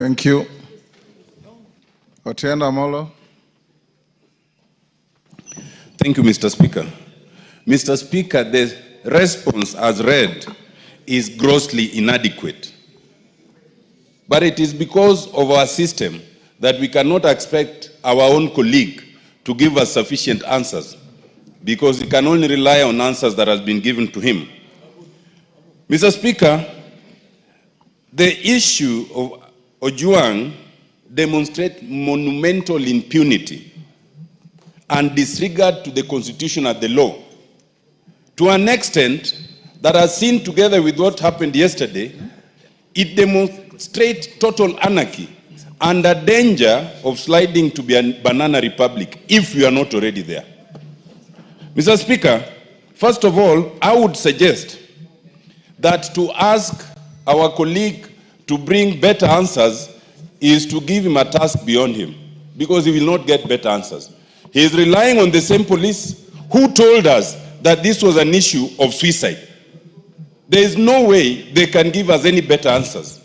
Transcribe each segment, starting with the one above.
Thank you. Otiende, Amollo. Thank you, Mr. Speaker. Mr. Speaker, the response as read is grossly inadequate. But it is because of our system that we cannot expect our own colleague to give us sufficient answers, because he can only rely on answers that has been given to him. Mr. Speaker, the issue of Ojwang demonstrates monumental impunity and disregard to the Constitution and the law, to an extent that, as seen together with what happened yesterday, it demonstrates total anarchy and a danger of sliding to be a banana republic if we are not already there. Mr. Speaker, first of all, I would suggest that to ask our colleague to bring better answers is to give him a task beyond him, because he will not get better answers. He is relying on the same police who told us that this was an issue of suicide. There is no way they can give us any better answers.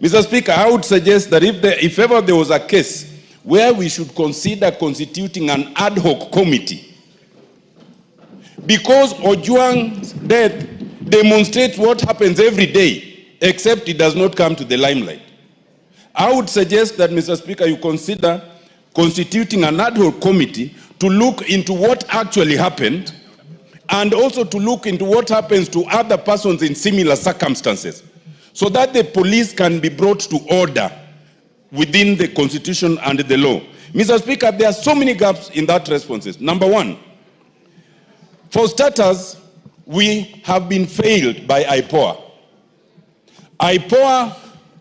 Mr. Speaker, I would suggest that if ever there was a case where we should consider constituting an ad hoc committee, because Ojwang's death demonstrates what happens every day, except it does not come to the limelight. I would suggest that, Mr. Speaker, you consider constituting an ad hoc committee to look into what actually happened, and also to look into what happens to other persons in similar circumstances, so that the police can be brought to order within the Constitution and the law. Mr. Speaker, there are so many gaps in that responses. Number one, for starters, we have been failed by IPOA. IPOA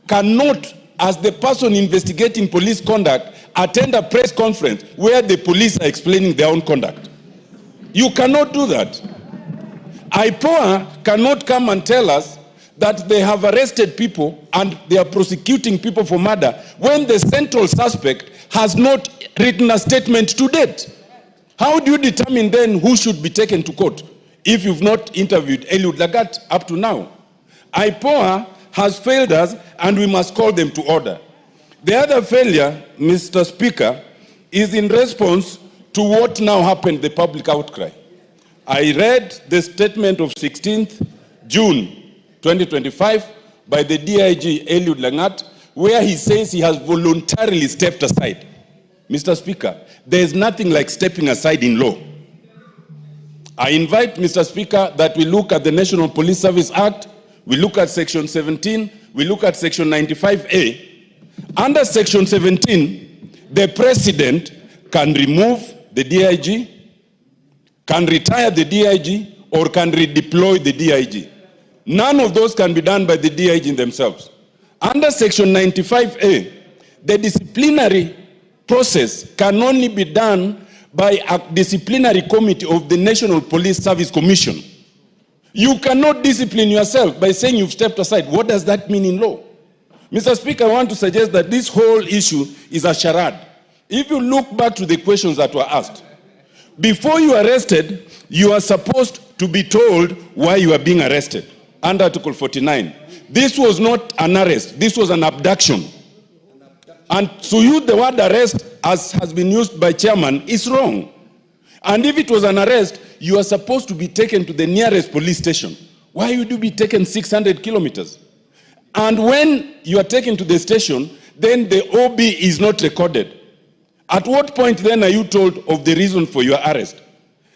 cannot, as the person investigating police conduct, attend a press conference where the police are explaining their own conduct. You cannot do that. IPOA cannot come and tell us that they have arrested people and they are prosecuting people for murder when the central suspect has not written a statement to date. How do you determine then who should be taken to court if you've not interviewed Lagat up to now? IPOA has failed us, and we must call them to order. The other failure, Mr. Speaker, is in response to what now happened, the public outcry. I read the statement of 16th June 2025 by the DIG Lagat, where he says he has voluntarily stepped aside. Mr. Speaker, there is nothing like stepping aside in law. I invite, Mr. Speaker, that we look at the National Police Service Act, we look at Section 17, we look at Section 95A. Under Section 17, the President can remove the DIG, can retire the DIG, or can redeploy the DIG. None of those can be done by the DIG in themselves. Under Section 95A, the disciplinary process can only be done by a disciplinary committee of the National Police Service Commission. You cannot discipline yourself by saying you've stepped aside. What does that mean in law? Mr. Speaker, I want to suggest that this whole issue is a charade. If you look back to the questions that were asked, before you are arrested, you are supposed to be told why you are being arrested. Under Article 49. This was not an arrest, this was an abduction. And to use the word arrest, as has been used by chairman, is wrong. And if it was an arrest, you are supposed to be taken to the nearest police station. Why would you be taken 600 kilometers? And when you are taken to the station, then the OB is not recorded. At what point then are you told of the reason for your arrest?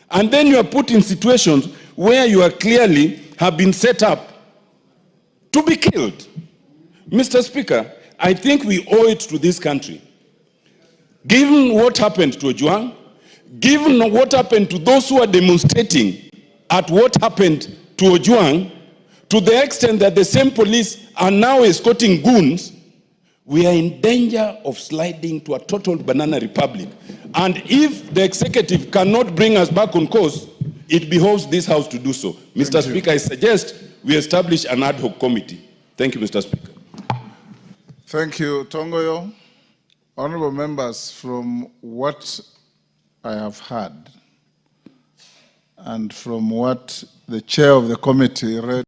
And then you are put in situations where you are clearly have been set up to be killed. Mr. Speaker, I think we owe it to this country, given what happened to Ojwang, given what happened to those who are demonstrating at what happened to Ojwang, to the extent that the same police are now escorting goons, we are in danger of sliding to a total banana republic. And if the executive cannot bring us back on course, it behoves this House to do so. Mr. Speaker, I suggest we establish an ad hoc committee. Thank you, Mr. Speaker. Thank you, Tongoyo. Honorable members, from what I have heard and from what the chair of the committee read,